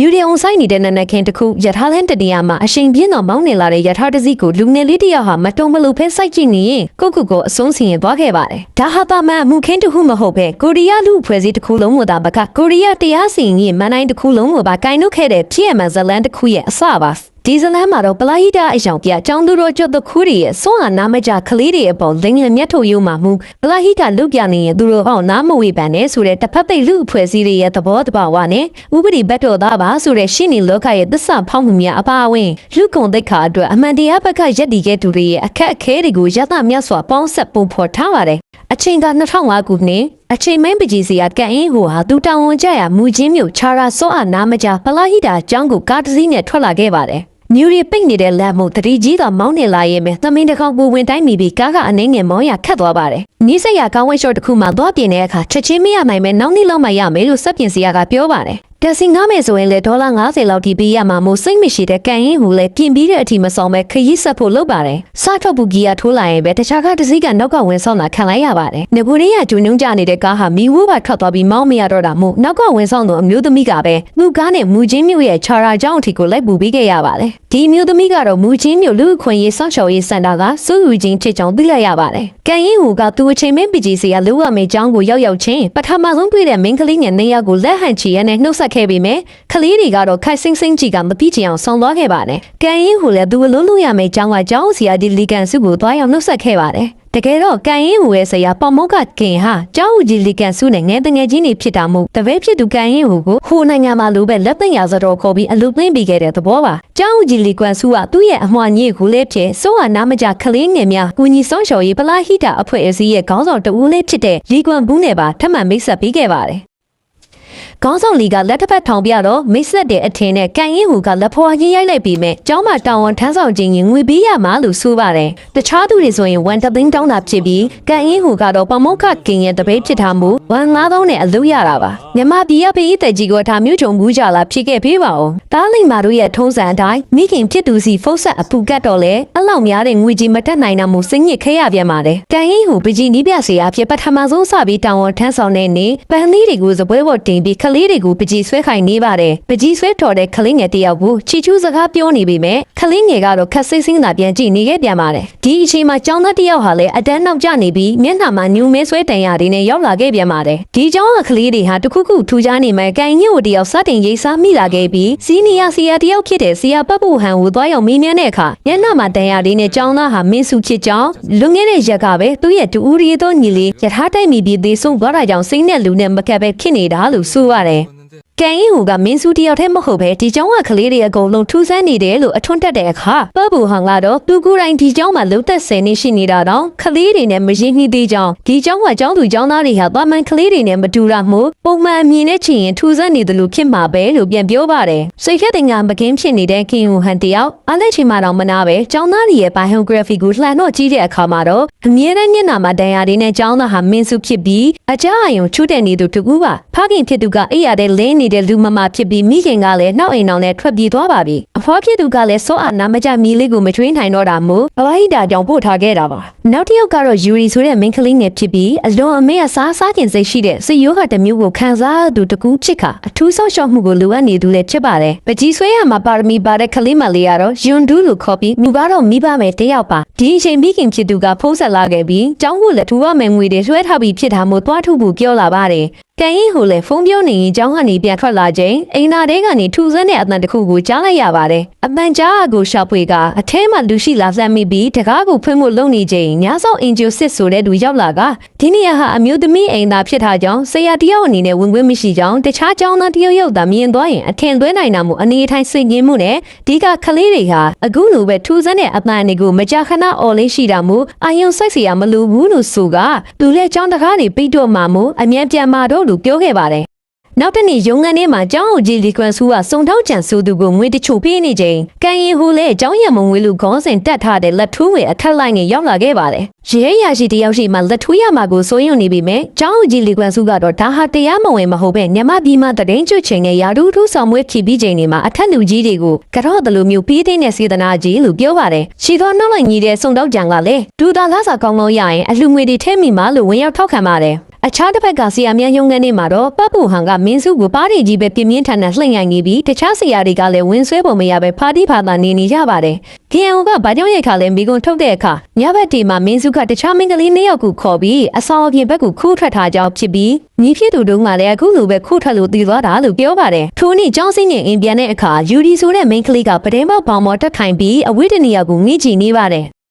New on sign in an Kentaku, Yatalan Tadiama, a shame being on Mount Nella, Yatardaziko, Lunelidia, Matomalu Pesajini, Kokugo, Sonsi and Bagabare. Tahatama, Muken to whom a hope, Korea Lu Presit Kulum Wadabaka, Korea Tiasi, Manai the Kulum, Bakaino Kede, PM as a land queer, Savas. Dizalamaro Palaida Ajampia, Jandu Rojo the Courier, so a Namaja Kalidi about Lingan Yato Yumamu, Palahita Lugiani, Duro Namu Bane, Sure Tapape Lu Presidi at the board Bawane, Ubudi Beto Daba, Sure Shini Loka at the Sun Pamia Apawe, Lukon the Cadra, Amandi Apaka Jadi Geturi, a cat Kerigu Jata Miaswa Ponsapu Portavare, a chain got not how good name. A chain member at Gain who had Duta Jaya, Mujimu, Chara, Soa, Namaja, Palahida, Jungle, Gardzina, Trola Gevare. Newly painted a lamo, 3G, the Mountain Lion, the main account when time may be Gaga and Ning Moya Catwabare. Nisaya can't wait short Kuma Dopineka, Chachimia, my men, only Lomayame, Sapiensiaga Piovare. Dancing Names when let Olanga, the Lauti Biama, sing Mishita, Gain who let Kimbi a team of Some, Kayisa Polobare, Sato Bugia Tula, better Chaka to Ziga Noka when Sona Kalayabare. Neburia to Nunjani de Gaha, Miwa Totobi, Momia Rodamu, Noka when Sono, Mu the Migabe, Mugane, Mujimu, Chara Jauntico, like Bubigayabare. Timu the Migaro, Mujimu, Luke when ye Sancho is Sandaga, Sujin Chichon Bilayabare. Gain who got to a chain membiji, a Lua me Jango Yo chain, but Hamazon with a minkling and Neago Lehanchi and no Kebi me, Kaliri got a Kaising Sing Jigam the Pichi on Son Logabane. Gain who let do a Luluya me Janga Josia did Ligan Subu by on Nusa Kevare. The Gero Gain who is a Yapamoka King ha, Jau Jilikan Suning, and the Gini Pitamu, the Vapchi to Gain who Nangama Lube left the Yazaro Kobi and Lupin Bigate at the Boa. Jau Jilikan Sua, 2 years 1 year who left so a Namaja Kaling Emia, Guni Soncho, Palahita, a poesy, a cause of the Ule Chite, Liguan Buneba, Tama Misa Bigevare. Gonzo Liga let up at Tombiado, Miss the day attain a Gain who got the poor Yale Bime, Joma down on Tanzo Jing will be a Malu Suvare. The child is when went up down up Chibi, Gain who got up a Moka King at the Baby Tamu, one ladon at Luyarava. Nema be up eat the Jigota Mutual Mujala Pike Pivo. Darling Maria Tones and I, making Titusi Fosa a Pugatole, allow me adding Wiji Matanina Musingi Kayavia Mare. Gain who Biji Nibiasi up but Hamazo Sabi down on Tanzo Nene, but Nidi was a wayward thing because Kalirigu Pijiswe Nivare, Pijiswe Tore Kaling at the Abu, Chichus a Hapioni Bime, Kalingegaro Cassing Nabianji Nigamare. Dichima Jona Diohale, a den of Johnny B, Mianama new Meswe Tayarine Yola Gabiamare. Dijon Kaliri had to cuckoo to Johnny Maganyu Dio Satin Yesa Mila Gabi, Sinia Sia Dio Kitty, Sia Babu Han with Biomineka, Yanama Tayarine Jona Hamisu Chijon, Lungene Jagabe, to yet to Uriedo Nili, yet Hata me be the so Barajan Signal Lunem Macabe Kinida Lusuare. Gain who got Minsuti of Hemohope, Dijonga Kaliria Golon 2 Sandy de Lu, a 20 de ha, Babu Hanglado, Duguran Dijoma Luta Seni Shinida, Kaliri and Majini Dijon, Dijonga John Jonari had Baman Kaliri and Matura Mo, Boma Minachi and 2 Sandy the Lukima Bay, Lubian Biobare. So getting on became Shinny de King Hantiao, Alechimado Manabe, Jonari by Hography Gutla, no Gidia Kamado, Miranama Diadine Jona Haminsuki B, a giant Chudeni to Tuguva, Pagin Pituga Ea de Lane. Lumama Pibi meeting Ale, now in on a trabi dobabi. A forty to Gale so a Namaja Miligu between Hinoramu, Alaida don't put her get over. Now Tio Garo juries with a minkling at Pibi, as though a mere Sasakin say she did, so you heard the Mugu Kanza do the Ku Chica, a 2 social Mugulu and do let Chibare. But Gisway Maparmi Bare Kalima Liaro, Jundulu copy, Mugaro Miba Meteapa, DJ Miking Chiduga Posa Lagabi, John will let 2 women with his red hubby Chitamu Tuatu Giola Bari. Gain who left from Yoni, Johnny Biacola Jane, Aina Degani, 2 Zane at the Kugu Jala Yavare. A Banjago Shopwiga, a Tema Lucy loves at me be, Takago Pimo Loni Jane, Yaso Angel Sisu Red Wijalaga, Tinia amused me ain't up shit Hajon, say at Dioni when we miss John, the Chajon not Yo Dami and Doyen, a 10 Duenainamu, a neat time singing Mune, Diga Kaliriha, a Gulu with 2 Zane at Manigu, Majahana Ole Shidamu, Ayon Sexy Amalu Wunu Suga, Dule John the Hari, Pito Mamu, a Miapia Mado. Gyogebare. Not any young anima, John Jilikans who are so down and so do go with the chupini jane. Gain who lay John Yamon will cause and that had a latue a taline in Yola Gevare. Jiashi Diashima Latuya Mago so you be me, John Jilikans who got or Taha de Yamo in Mahobe, Yamabima the danger chain a yadu to somewhere Kibi Janima, a tanu jidigo, Karalu mu pitin as Yidanaji, Lugiovare. She don't know I need a son of Jangale. Do the Laza Congo Yai, as Lumidi Temi Malu when you're talking about it. အခြားတစ်ဖက်ကဆရာမရုံငန်းနေမှာတော့ပတ်ပူဟန်ကမင်းစုကိုပါးရီကြီးပဲပြင်းပြင်းထန်ထန်လှိမ့်ရိုင်နေပြီးတခြားဆရာတွေကလည်းဝင်ဆွဲပုံမရပဲဖာတီဖာသာနေကြပါတယ်။ KNO ကဗကြောင့်ရိုက်ခါလဲမိကွန်းထုတ်တဲ့အခါညဘက်တီမှာမင်းစုကတခြားမင်းကလေး2ယောက်ကိုခေါ်ပြီးအဆောင်အပြင်ဘက်ကိုခိုးထွက်ထားကြောင်းဖြစ်ပြီးညီဖြစ်သူတို့ကလည်းအခုလိုပဲခိုးထွက်လို့တည်သွားတာလို့ပြောပါတယ်။ထို့နေ့ကျောင်းစင်းရင်အိမ်ပြန်တဲ့အခါယူဒီဆိုတဲ့မိန်းကလေးကပဒင်းပေါက်ပေါင်ပေါ်တက်ထိုင်ပြီးအဝိတနီယာကိုငိကြည့်နေပါတယ်။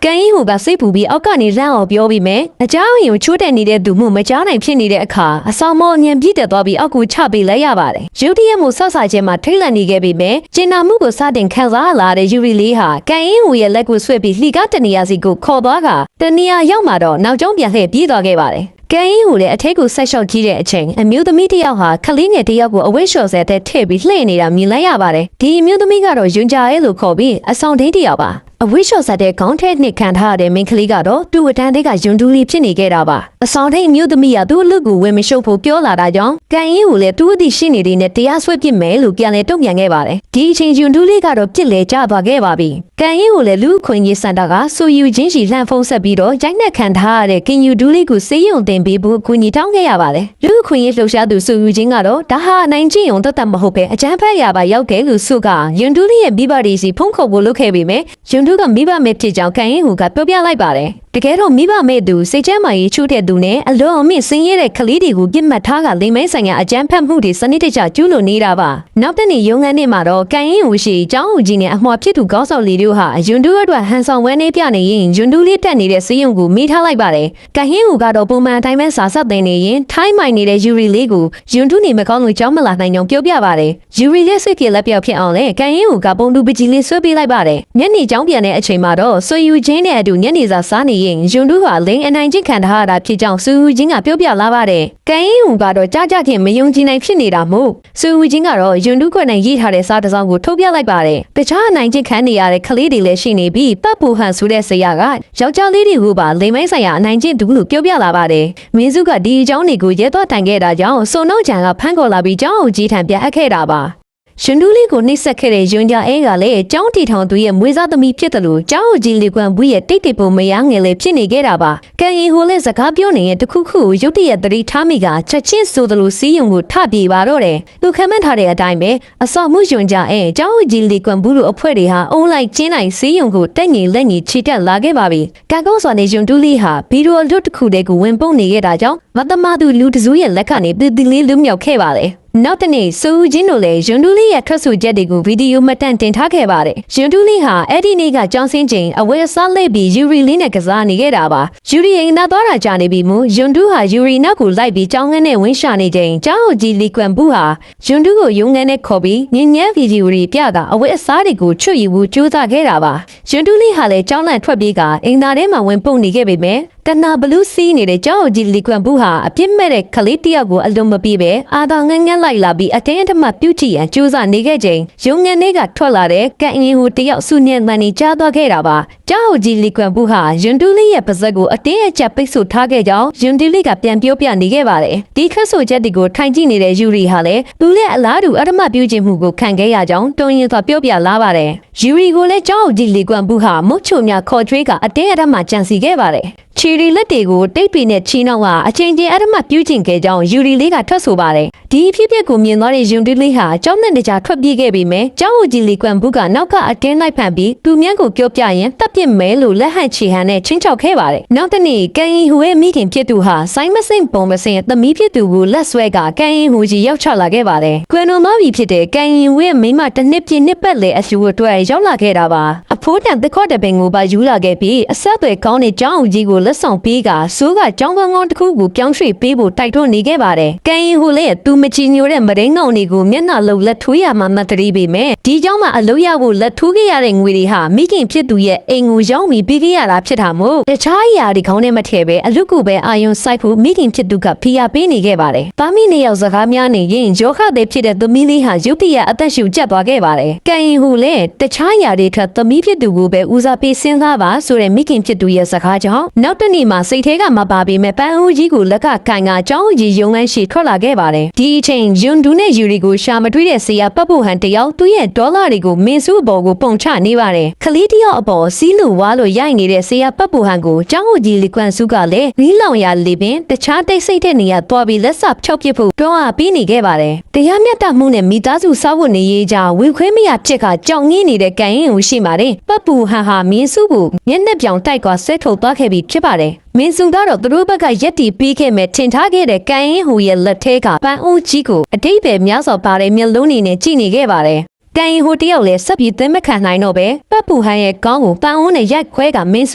ကန်ရင်ဟိုကစိတ်ပူပြီးအောက်ကနေလန့်အောင်ပြောပြီးမယ်အเจ้าရင်ချိုးတက်နေတဲ့သူမှုမကြားနိုင်ဖြစ်နေတဲ့အခါအဆောင်မောအញ្ញံပြည့်တက်သွားပြီးအောက်ကိုချပေးလိုက်ရပါတယ်ရုတ်တရက်မှုဆော့ဆာခြင်းမှာထိတ်လန့်နေခဲ့ပြီးမယ်ကျင်နာမှုကိုစတင်ခံစားလာတဲ့ယူရီလေးဟာကန်ရင်ဟိုရဲ့လက်ကိုဆွဲပြီးလှီကားတနေရာစီကိုခေါ်သွားကတနေရာရောက်မှတော့နောက်ကျောင်းပြန်လှည့်ပြေးသွားခဲ့ပါတယ်ကန်ရင်ဟိုလည်းအထက်ကိုဆက်လျှောက်ကြည့်တဲ့အချိန်အမျိုးသမီးတစ်ယောက်ဟာခလေးငယ်တစ်ယောက်ကိုအဝိရှော်ဆဲတဲ့ထည့်ပြီးလှည့်နေတာမြင်လိုက်ရပါတယ်ဒီအမျိုးသမီးကတော့ယွန်ဂျာရဲ့လို့ခေါ်ပြီးအဆောင်ဒိတ်တစ်ယောက်ပါအဝိရှော်ဆက်တဲ့ခေါင်းထဲနှစ်ခံထားရတဲ့မိန်းကလေးကတော့သူ့အတန်းတွေကယွန်ဒူလီဖြစ်နေခဲ့တာပါအဆောင်ထိတ်မျိုးသမီးကသူ့လူကိုဝင်မရှုပ်ဖို့ပြောလာတာကြောင့်ကန်ရင်ကိုလည်းသူ့အသည့်ရှိနေတဲ့နဲ့တရားစွဲပစ်မယ်လို့ပြန်လဲတုံ့ပြန်ခဲ့ပါတယ်ဒီအချိန်ယွန်ဒူလီကတော့ပြစ်လဲကျသွားခဲ့ပါပြီကန်ရင်ကိုလည်းလူခွင့်ရေးစင်တာကစူယူချင်းစီလှန်ဖုံးဆက်ပြီးတော့ရိုက်နှက်ခံထားရတဲ့ကင်ယူဒူလီကိုစေးရုံတင်ပေးဖို့အကူအညီတောင်းခဲ့ရပါတယ်လူခွင့်ရေးလှုပ်ရှားသူစူယူချင်းကတော့ဒါဟာနိုင်ချင်းုံတတ်မဟုတ်ပဲအကြမ်းဖက်ရပါရောက်တယ်လို့ဆိုကယွန်ဒူလီရဲ့မိဘတွေစီဖုံးခုတ်ဖို့လုပ်ခဲ့ပေမဲ့ယွန်ဒူကမိဘမဲ့ဖြစ်ကြောင်းကန်ရင်ဟူကပြောပြလိုက်ပါတယ်တကယ်တော့မိဘမဲ့သူစိတ်ချမ်းမာရေးချိုးတဲ့သူနဲ့အလွန်အမင်းစင်းရဲတဲ့ကလေးတွေကိုပြစ်မှတ်ထားကလိမ့်မဲဆိုင်ရာအကြမ်းဖက်မှုတွေစနစ်တကျကျူးလွန်နေတာပါနောက်တဲ့နေ့ရုံးခန်းနေ့မှာတော့ကန်ရင်ဟူရှိကျောင်းဦးကြီးနဲ့အမွှာဖြစ်သူကောင်းဆောင်လေးတို့ဟာယွန်ဒူအတွက်ဟန်ဆောင်ဝဲနေပြနေရင်ယွန်ဒူလေးတက်နေတဲ့စေးရုံကိုမိထားလိုက်ပါတယ်ကန်ရင်ဟူကတော့ပုံမှန်အတိုင်းပဲစာဆက်သိနေရင်ထိုင်းမိုင်နေတဲ့ယူရီလေးကိုယွန်ဒူနေမကောင်းလို့ကြောင်းမလာနိုင်ကြောင်းပြောပြပါတယ်ယူရီလေးစိတ်ပြေလက်ပြောက်ဖြစ်အောင်လဲကန်ရင်ဟူကပုံတူပကြီးလေးဆွဲပေးလိုက်ပါတယ်ညနေကျောင်းပြန်တဲ့အချိန်မှာတော့ဆွေယူချင်းနဲ့အတူညနေစာစားနေရင်ယွန်ဒူဟာလိန်အနိုင်ကျင့်ခံထားရတာဖြစ်ကြောင်းစူယူချင်းကပြောပြလာပါတယ်ကန်ရင်ဟူကတော့ကြားကြခင်မယုံကြည်နိုင်ဖြစ်နေတာမို့စူယူချင်းကတော့ယွန်ဒူခွနဲ့ရေးထားတဲ့စာတစ်စောင်ကိုထုတ်ပြလိုက်ပါတယ်တခြားအနိုင်ကျင့်ခံနေရတဲ့ကလေးတွေလည်းရှိနေပြီးပတ်ပူဟန်ဆိုတဲ့ဆရာကယောက်ျားလေးတွေကိုပါလိန်မိုင်းဆိုင်ရာအနိုင်ကျင့်သူလို့ပြောပြလာပါတယ်မင်းစုကဒီအကြောင်းတွေကိုရဲသွားတိုင်ခဲ့တာကြောင့်စုံနှုတ်ချံကဖမ်းခေါ်လာပြီးကျောင်းအုပ်ကြီးထံပြန်အပ်ခဲ့တာပါရှင်ဒူလီကိုနှိမ့်ဆက်ခဲ့တဲ့ယွန်ဂျာအဲကလည်းကျောင်းတီထောင်သူရဲ့မွေးစားသမီးဖြစ်တယ်လို့ကျောင်းအုပ်ကြီးလီကွမ်ဘူးရဲ့တိတ်တိတ်ပုံမရငယ်လေးဖြစ်နေခဲ့တာပါကန်ရင်ဟိုလည်းစကားပြောနေရင်တခုခုကိုရုတ်တရက်သတိထားမိကချက်ချင်းဆိုသလိုစီးယုံကိုထပြေပါတော့တယ်သူခံမှန်းထားတဲ့အတိုင်းပဲအစောမှုယွန်ဂျာအဲကျောင်းအုပ်ကြီးလီကွမ်ဘူးတို့အဖွဲ့တွေဟာအုံလိုက်ကျင်းလိုက်စီးယုံကိုတက်ငင်လက်ငင်ချီတက်လာခဲ့ပါပြီကန်ကုန်းစွာနေယွန်ဒူလီဟာဗီဒီယိုလွတ်တစ်ခုတည်းကိုဝင်ပုံနေခဲ့တာကြောင့်မတမသူလူတစုရဲ့လက်ကနေပီပီလေးလွတ်မြောက်ခဲ့ပါတယ်နောက်တနေ့စူဂျင်းတို့လည်းယွန်ဒူလီရဲ့ထွက်ဆိုချက်တွေကိုဗီဒီယိုမှတ်တမ်းတင်ထားခဲ့ပါတယ်။ယွန်ဒူလီဟာအဲ့ဒီနေ့ကကျောင်းဆင်းချိန်အဝယ်စားလိုက်ပြီးယူရီလေးနဲ့ကစားနေခဲ့တာပါ။ယူရီအိမ်နာသွားတာကြာနေပြီမို့ယွန်ဒူဟာယူရီနောက်ကိုလိုက်ပြီးကျောင်းငန်းနဲ့ဝင်းရှာနေချိန်ကျောင်းအုပ်ကြီးလီကွမ်ဘူးဟာယွန်ဒူကိုယုံငန်းနဲ့ခေါ်ပြီးညဉ့်ညမ်းဗီဒီယိုတွေပြတာအဝယ်အစားတွေကိုချွတ်ယူဖို့ကြိုးစားခဲ့တာပါ။ယွန်ဒူလီဟာလည်းကျောင်းလန့်ထွက်ပြေးကအိမ်သားထဲမှာဝင်ပုတ်နေခဲ့ပေမဲ့တနာဘလူးစီးနေတဲ့ကျောင်းအုပ်ကြီးလီကွမ်ဘူးဟာအပြစ်မဲ့တဲ့ကလေးတယောက်ကိုအလွန်မပြေပဲအာသာငန်းငန်းလိုက်လာပြီးအတင်းအဓမ္မပြုတ်ကြည့်ရန်ကြိုးစားနေခဲ့ချိန်ရုံငန်းတွေကထွက်လာတဲ့ကန်ရင်ဟိုတယောက်စုညံ့တန်နေကြားသွားခဲ့တာပါကျောင်းအုပ်ကြီးလီကွမ်ဘူးဟာယွန်ဒူလီရဲ့ပါဇက်ကိုအတင်းအကျပ်ပိတ်ဆို့ထားခဲ့ကြောင်းယွန်ဒူလီကပြန်ပြောပြနေခဲ့ပါတယ်ဒီခက်ဆိုချက်တွေကိုထိုင်ကြည့်နေတဲ့ယူရီဟာလည်းသူ့ရဲ့အလားတူအဓမ္မပြုတ်ခြင်းမှုကိုခံခဲ့ရကြောင်းတွန်းရင်စွာပြောပြလာပါတယ်ယူရီကိုလည်းကျောင်းအုပ်ကြီးလီကွမ်ဘူးဟာမုတ်ချုံများခေါ်ထွေးကအတင်းအဓမ္မကြံစီခဲ့ပါတယ်ချီရီလက်တွေကိုတိတ်ပီနဲ့ချီနှောင်းကအချင်းချင်းအဓမ္မပြုကျင့်ခဲ့ကြောင်းယူရီလေးကထွက်ဆိုပါတယ်ဒီအဖြစ်အပျက်ကိုမြင်သွားတဲ့ယွန်ဒူလီဟာကျောင်းနဲ့တကြားထွက်ပြေးခဲ့ပြီးမယ်ကျောင်းဦးကြီးလီကွမ်ဘူးကနောက်ကအတင်းလိုက်ဖန်ပြီးသူမြန်းကိုပြောပြရင်တပ်ပစ်မဲလို့လက်ဟန်ချီဟန်နဲ့ချင်းချောက်ခဲ့ပါတယ်နောက်တနေ့ကန်ရင်ဟူရဲ့မိခင်ဖြစ်သူဟာဆိုင်းမစင်ပုံမစင်သမီးဖြစ်သူကိုလက်ဆွဲကကန်ရင်ဟူကြီးရောက်ချလာခဲ့ပါတယ်ကွယ်လွန်သွားပြီဖြစ်တဲ့ကန်ရင်ဟူရဲ့မိမတစ်နှစ်ပြည့်နှစ်ပတ်လည်အလှူအတွက်ရောက်လာခဲ့တာပါအဖိုးတန်သခေါ်တဲ့ပင်ကိုပါယူလာခဲ့ပြီးအဆက်အသွယ်ကောင်းတဲ့ကျောင်းဦးကြီးကိုလက်ဆောင်ပေးကဆိုးကကျောင်းကောင်းတစ်ခုကိုပြောင်းရွှေ့ပေးဖို့တိုက်တွန်းနေခဲ့ပါတယ်။ကန်ရင်ဟိုလည်းသူမချီညိုတဲ့မရင်းငောင်တွေကိုမျက်နှာလုံးလက်ထိုးရမှမတရီပေမဲ့ဒီကျောင်းမှာအလုပ်ရဖို့လက်ထိုးခဲ့ရတဲ့ငွေတွေဟာမိခင်ဖြစ်သူရဲ့အိမ်ကိုရောက်ပြီးပေးခဲ့ရတာဖြစ်တာမို့တခြားအရာတွေခေါင်းထဲမထည့်ပဲအလုကိုပဲအာယုံစိုက်ဖို့မိခင်ဖြစ်သူကဖိအားပေးနေခဲ့ပါတယ်။သားမိနှစ်ယောက်စကားများနေရင်ယောခသည်ဖြစ်တဲ့သမီးလေးဟာရုတ်တရက်အသက်ရှူကျပ်သွားခဲ့ပါတယ်။ကန်ရင်ဟိုလည်းတခြားအရာတွေထက်သမီးဖြစ်သူကိုပဲဦးစားပေးစဉ်းစားပါဆိုတဲ့မိခင်ဖြစ်သူရဲ့စကားကြောင့်နောက် နောက်တနေ့မှာစိတ်ထဲကမပါပေမဲ့ပန်းအိုးကြီးကိုလက်ကကင်ကကျောင်းကြီးရုံလန်းရှိထွက်လာခဲ့ပါတယ်ဒီအချိန်ယွန်ဒူနဲ့ယူရီကိုရှာမတွေ့တဲ့ဆရာပတ်ဖို့ဟန်တယောက်သူ့ရဲ့ဒေါ်လာတွေကိုမင်းစုအပေါ်ကိုပုံချနေပါတယ်ခလေးတယောက်အပေါ်စီးလို့ဝါလို့ရိုက်နေတဲ့ဆရာပတ်ဖို့ဟန်ကိုကျောင်းကြီးလီကွမ်စုကလည်းနီးလောင်ရလေပင်တခြားတိတ်ဆိတ်တဲ့နေရာသွားပြီးလက်စပ်ချုပ်ပစ်ဖို့တွန်းအားပေးနေခဲ့ပါတယ်တရားမျှတမှုနဲ့မိသားစုစောက်ဝတ်နေရေးကြောင့်ဝေခွဲမရဖြစ်ခါကြောင်ငင်းနေတဲ့ကန်ရင်ကိုရှိပါတယ်ပတ်ဖို့ဟန်ဟာမင်းစုကိုမျက်နှာပြောင်တိုက်ကွာဆွဲထုတ်သွားခဲ့ပြီးဖြစ်ပါတယ်မင်းစုကတော့သူတို့ဘက်ကရက်တီပေးခဲ့မဲ့ထင်ထားခဲ့တဲ့ကန်ရင်ဟူရဲ့လက်ထဲကပန်းအိုးကြီးကိုအတိတ်ပဲများစွာပါတဲ့မျက်လုံးတွေနဲ့ကြည့်နေခဲ့ပါတယ်ကန်ရင်ဟိုတယောက်လည်းဆက်ပြီးသင်မခံနိုင်တော့ပဲပတ်ပူဟန်ရဲ့ကောင်းကိုပန်းအိုးနဲ့ရိုက်ခွဲကမင်းစ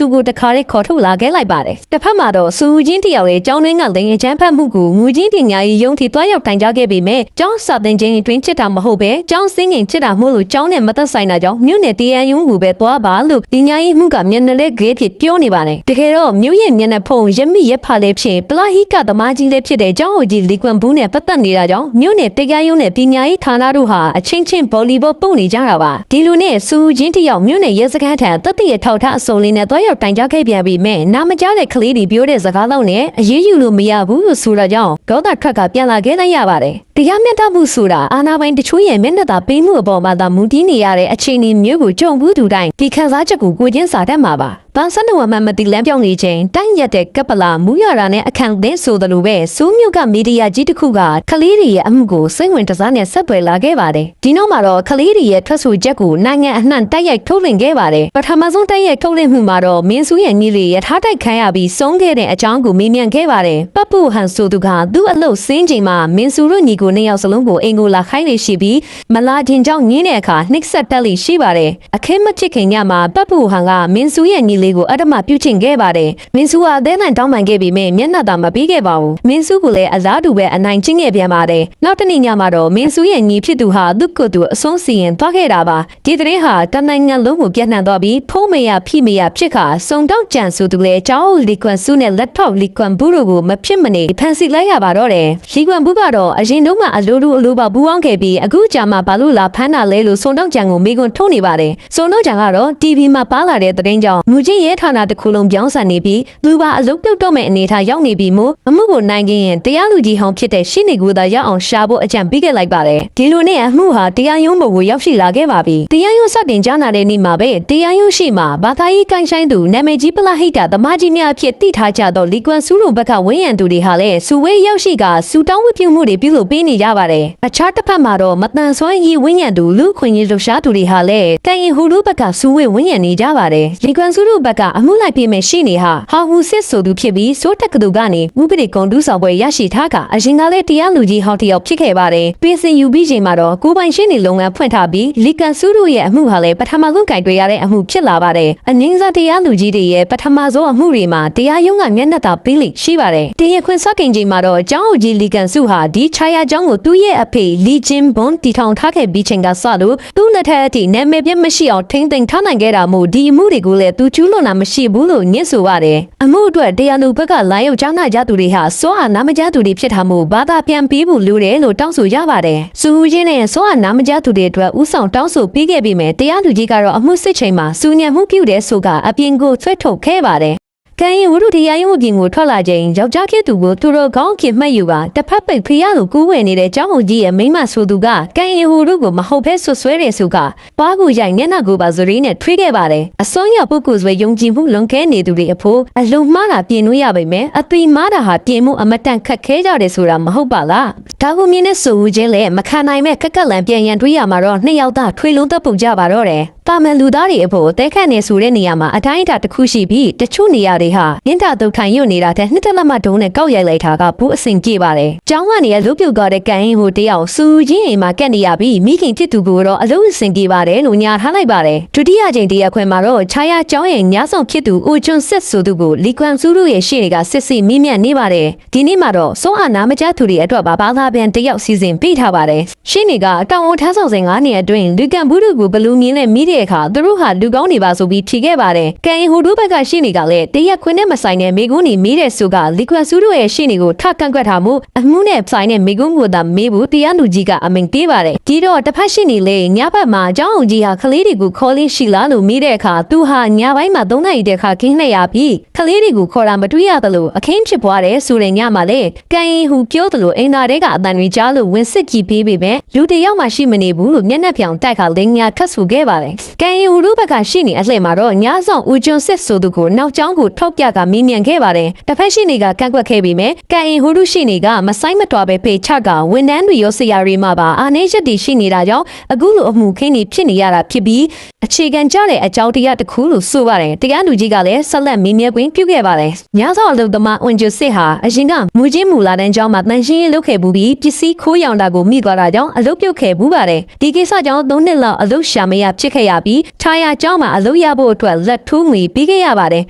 ုကိုတခါလေးခေါ်ထုတ်လာခဲ့လိုက်ပါတယ်တစ်ဖက်မှာတော့စူချင်းတယောက်လည်းကျောင်းတွင်းကလိန်အချမ်းဖတ်မှုကိုငူချင်းတင်ညာကြီးယုံထီတွားရောက်တိုင်ကြခဲ့ပေမဲ့ကျောင်းစာသင်ခြင်းတွင်ချစ်တာမဟုတ်ပဲကျောင်းစင်းငင်ချစ်တာမို့လို့ကျောင်းနဲ့မသက်ဆိုင်တာကြောင့်မြို့နယ်တရားရုံးကိုပဲသွားပါလို့တင်ညာကြီးမှုကမျက်နှာလေးဂေးဖြစ်ပြောနေပါတယ်တကယ်တော့မြို့ရဲ့မျက်နှာဖုံရမိရက်ဖာလေးဖြစ်ပလာဟိကသမားကြီးလေးဖြစ်တဲ့ကျောင်းဟိုကြီးလီကွမ်ဘူးနဲ့ပတ်သက်နေတာကြောင့်မြို့နယ်တရားရုံးနဲ့တင်ညာကြီးဌာနတို့ဟာအချင်းချင်းဗော်လီဘောပုံနေကြတာပါဒီလိုနဲ့စူချင်းတယောက်မြို့နယ်ရဲစခန်းထံတက်တရထောက်ထားအစုံလေးနဲ့တွားရောက်တိုင်ကြခဲ့ပြန်ပြီးမဲ့နာမကြားတဲ့ကလေးတွေပြောတဲ့စကားလောက်နဲ့အရေးယူလို့မရဘူးလို့ဆိုတာကြောင့်ဒေါသထွက်ကပြန်လာခဲ့လိုက်ရပါတယ်တရားမျှတမှုဆိုတာအာဏာပိုင်တချို့ရဲ့မျက်နှာသာပေးမှုအပေါ်မှာသာမူတည်နေရတဲ့အခြေအနေမျိုးကိုကြုံဘူးသူတိုင်းဒီခံစားချက်ကိုကိုချင်းစာတတ်မှာပါဘာစနဝမမတိလမ်းပြောင်းနေခြင်းတိုင်းရက်တဲ့ကပလာမူရတာနဲ့အခန့်သင်းဆိုသလိုပဲစူးမြုပ်ကမီဒီယာကြီးတစ်ခုကကလေးတွေရဲ့အမှုကိုစိတ်ဝင်တစားနဲ့ဆက်သွယ်လာခဲ့ပါတယ်ဒီနောက်မှာတော့ကလေးတွေရဲ့ထွက်ဆိုချက်ကိုနိုင်ငံအနှံ့တိုက်ရိုက်ထုတ်လွှင့်ခဲ့ပါတယ်ပထမဆုံးတိုက်ရိုက်ထုတ်လွှင့်မှုမှာတော့မင်းစုရဲ့ညီလေးရထားတိုက်ခံရပြီးဆုံးခဲ့တဲ့အကြောင်းကိုမေးမြန်းခဲ့ပါတယ်ပတ်ပူဟန်ဆိုသူကသူ့အလုပ်စင်းချိန်မှာမင်းစုတို့ညီကိုနှစ်ယောက်စလုံးကိုအင်ကိုလာခိုင်းလေရှိပြီးမလာခြင်းကြောင့်ညင်းတဲ့အခါနှိပ်စက်တက်လိရှိပါတယ်အခင်းမချစ်ခင်ညမှာပတ်ပူဟန်ကမင်းစုရဲ့ညီလေးကိုအတ္တမပြုချင်ခဲ့ပါတယ်မင်းစုဟာအသေးနိုင်တောင်းပန်ခဲ့ပြီးမျက်နှာသာမပေးခဲ့ပါဘူးမင်းစုကလည်းအလားတူပဲအနိုင်ကျင့်ခဲ့ပြန်ပါတယ်နောက်တနေ့ညမှာတော့မင်းစုရဲ့ညီဖြစ်သူဟာသူ့ကိုယ်သူအဆုံးစီရင်သွားခဲ့တာပါဒီသတင်းဟာတနိုင်ငံလုံးကိုပြန့်နှံ့သွားပြီးဖုံးမရဖိမရဖြစ်ခါစုံတောက်ကြံဆိုသူလည်းကျောင်းလီကွမ်စုနဲ့လက်ထောက်လီကွမ်ဘူးတို့ကိုမဖြစ်မနေဖန်ဆီးလိုက်ရပါတော့တယ်လီကွမ်ဘူးကတော့အရင်တုန်းကအလိုပါဘူးအောင်ခဲ့ပြီးအခုကြာမှဘာလို့လာဖမ်းတာလဲလို့စုံတောက်ကြံကိုမိကွန်းထုတ်နေပါတယ်စုံတောက်ကြံကတော့ TV မှာပါလာတဲ့သတင်းကြောင့်မူချင်းရဲဌာနတစ်ခုလုံးပြောင်းဆန်နေပြီးလူပါအလုပ်ပြုတ်တော့မဲ့အနေထားရောက်နေပြီးမို့အမှုကိုနိုင်ခင်ရင်တရားလူကြီးဟောင်းဖြစ်တဲ့ရှင်းနေကူသာရောက်အောင်ရှာဖို့အကြံပေးခဲ့လိုက်ပါတယ်ဒီလိုနဲ့အမှုဟာတရားရုံးဘက်ကိုရောက်ရှိလာခဲ့ပါပြီတရားရုံးစတင်ကြားနာတဲ့နေ့မှာပဲတရားရုံးရှိမှာဘာသာရေးကိုင်းဆိုင်သူနာမည်ကြီးပလာဟိတာသမားကြီးများအဖြစ်တည်ထားကြတော့လီကွမ်စုလိုဘက်ကဝင်းရံသူတွေဟာလည်းစူဝေးရောက်ရှိကစူတောင်းဝပြုမှုတွေပြုလုပ်ပေးနေကြပါတယ်အခြားတစ်ဖက်မှာတော့မတန်ဆွမ်းရေးဝင်းရံသူလူခွင့်ရေးလှူရှားသူတွေဟာလည်းကန်ရင်ဟူလူဘက်ကစူဝေးဝင်းရံနေကြပါတယ်လီကွမ်စုလိုဘက်ကအမှုလိုက်ပြမဲ့ရှိနေဟာဟူစစ်ဆိုသူဖြစ်ပြီးစိုးတက်ကတူကနေဥပဒေကွန်တူးဆောင်ပွဲရရှိထားကအရင်ကလည်းတရားလူကြီးဟောင်းတယောက်ဖြစ်ခဲ့ပါတယ်ပြင်ဆင်ယူပြီးချိန်မှာတော့ကိုပိုင်ရှင်းနေလုပ်ငန်းဖွင့်ထားပြီးလီကန်စုတို့ရဲ့အမှုဟာလည်းပထမဆုံးကင်တွေ့ရတဲ့အမှုဖြစ်လာပါတယ်အငင်းစားတရားလူကြီးတွေရဲ့ပထမဆုံးအမှုတွေမှာတရားရုံးကမျက်နှာသာပေးလိရှိပါတယ်တရားခွင်စခင်ချိန်မှာတော့ကျောင်းအုပ်ကြီးလီကန်စုဟာဒီခြာယာကျောင်းကိုသူ့ရဲ့အဖေလီဂျင်ဘွန်တီထောင်ထားခဲ့ပြီးချိန်ကစလို့သူ့လက်ထက်အထိနာမည်ပြမရှိအောင်ထိမ့်သိမ်းထားနိုင်ခဲ့တာမို့ဒီအမှုတွေကိုလည်းသူကျူးလွန်တာမရှိဘူးလို့ညစ်ဆိုပါတယ်အမှုအတွက်တရားလူဘက်ကလာရောက်ကြားနာကြသူတွေဟာစောဟာနာမကြားသူတွေဖြစ်တာမို့ဘာသာပြန်ပေးဖို့လိုတယ်လို့တောင်းဆိုကြပါတယ်စူးချင်းနဲ့စောဟာနာမကြားသူတွေအတွက်ဥဆောင်တောင်းဆိုပေးခဲ့ပြီးမြဲတရားလူကြီးကတော့အမှုစစ်ချိန်မှာစူညံမှုပြုတဲ့ဆိုကအပြင်ကိုဆွဲထုတ်ခဲ့ပါတယ်ကန်ရင်ဝရုတရားရုံးအပြင်ကိုထွက်လာချိန်ယောက်ျားခေသူကိုသူတို့ခေါင်းခင်မှတ်ယူကတစ်ဖက်ပိတ်ဖေးရလို့ကူးဝဲနေတဲ့ကျောင်းဟိုကြီးရဲ့မိမဆိုသူကကန်ရင်ဝရုကိုမဟုတ်ဘဲဆွဆွဲတယ်ဆိုကပါးကိုရိုက်မျက်နှာကိုပါဇရီနဲ့ထွေးခဲ့ပါတယ်အစွန်းရောက်ပုဂ္ဂိုလ်ဆွေယုံကြည်မှုလွန်ကဲနေသူတွေအဖို့အလုံမှားတာပြင်လို့ရပါမယ်အသွေးမှားတာဟာပြင်မှုအမတန်ခက်ခဲကြတယ်ဆိုတာမဟုတ်ပါလားဒါကိုမြင်တဲ့ဆိုဦးချင်းလည်းမခံနိုင်မဲ့ကက်ကက်လန်ပြန်ရန်တွေးရမှာတော့နှစ်ယောက်သားထွေလုံးသက်ပုတ်ကြပါတော့တယ်တာမန်လူသားတွေအဖို့တဲခန့်နေဆိုတဲ့နေရာမှာအတိုင်းအတာတစ်ခုရှိပြီးတချို့နေရာတွေဟာမြင့်တာတုတ်ထိုင်ရွနေတာတဲ့နှစ်တလက်မဒုံးနဲ့ကောက်ရိုက်လိုက်တာကဘူးအဆင်ပြေပါတယ်။ကျောင်းကနေရုပ်ပြုတ်သွားတဲ့ကန်ရင်ဟိုတယောက်စူချင်းအိမ်မှာကက်နေရပြီးမိခင်ဖြစ်သူကိုတော့အလုံးအစင်ပြေပါတယ်လို့ညာထားလိုက်ပါတယ်။ဒုတိယချိန်တရက်ခွဲမှာတော့ခြာယာကျောင်းရဲ့ညဆောင်ဖြစ်သူအိုချွန်းဆက်ဆိုသူကိုလီကွမ်စုတို့ရဲ့ရှေ့တွေကစစ်စစ်မိမြတ်နေပါတယ်။ဒီနေ့မှာတော့စောအာနာမကျသူတွေအတွက်ဘာသာပြန်တယောက်စီစဉ်ပေးထားပါတယ်။ရှေ့နေကအတောင်အိုထားဆောင်စဉ်9နှစ်အတွင်းလီကန်ဘူးတို့ကိုဘလူးမြင်းနဲ့မိတဲ့အခါသူတို့ဟာလူကောင်းနေပါဆိုပြီးဖြေခဲ့ပါတယ်။ကန်ရင်ဟိုတို့ဘက်ကရှေ့နေကလည်းတရက် ခွင်းနဲ့မဆိုင်တဲ့မိကွန်းနေမိတဲ့ဆိုကလီကွမ်ဆူတို့ရဲ့ရှေ့နေကိုထကန့်ကွက်ထားမှုအမှုနဲ့ဆိုင်တဲ့မိကွန်းကိုသာမေးဘူးတရားလူကြီးကအမိန်ပေးပါတယ်ဒီတော့တစ်ဖက်ရှေ့နေလေညဘက်မှာအကြောင်းအောင်ကြီးဟာကလေးတွေကိုခေါ်လေးရှိလားလို့မေးတဲ့အခါသူဟာညပိုင်းမှာ3နာရီတည်းခါကင်းလှည့်ရပြီးကလေးတွေကိုခေါ်တာမတွေ့ရသလိုအခင်းဖြစ်ပွားတယ်ဆိုတဲ့ညမှာလေကန်ရင်ဟူပြောသလိုအိမ်သားတွေကအတန်တွေကြားလို့ဝင်စစ်ကြည့်ပေးပေမဲ့လူတယောက်မှရှိမနေဘူးလို့မျက်နှာပြောင်တိုက်ခါလင်းညာခတ်ဆူခဲ့ပါတယ်ကန်ရင်ဟူတို့ဘက်ကရှိနေအလှည့်မှာတော့ညဆောင်ဦးကျွန်းစစ်ဆိုသူကိုနောက်ကျောင်းကိုထောက်ပြကမင်းမြန်ခဲ့ပါတယ်တစ်ဖက်ရှိနေကကန့်ကွက်ခဲ့ပေမဲ့ကန်ရင်ဟူတို့ရှိနေကမဆိုင်မတော်ပဲဖေချကဝန်ထမ်းတွေရောဆရာတွေမှပါအာနေချက်တွေရှိနေတာကြောင့်အခုလိုအမှုခင်းနေဖြစ်နေရတာဖြစ်ပြီးအခြေခံကြတဲ့အကြောင်းတရားတစ်ခုလို့ဆိုပါတယ်တရားလူကြီးကလည်းဆက်လက်မင်းမြဲခွင့်ပြုခဲ့ပါတယ်ညဆောင်အလုပ်သမားဝန်ကျစစ်ဟာအရင်ကမူချင်းမူလာတဲ့ကျောင်းမှာတန်ရှင်းရေးလုပ်ခဲ့ဘူးပြီးပစ္စည်းခိုးရောင်တာကိုမိသွားတာကြောင့်အလုပ်ပြုတ်ခဲ့ဘူးပါတယ်ဒီကိစ္စကြောင့်3နှစ်လောက်အလုပ်ရှာမရဖြစ်ခဲ့ရပြီးထားရကျောင်းမှာအလုပ်ရဖို့အတွက်လက်ထိုးငွေပေးခဲ့ရပါတယ်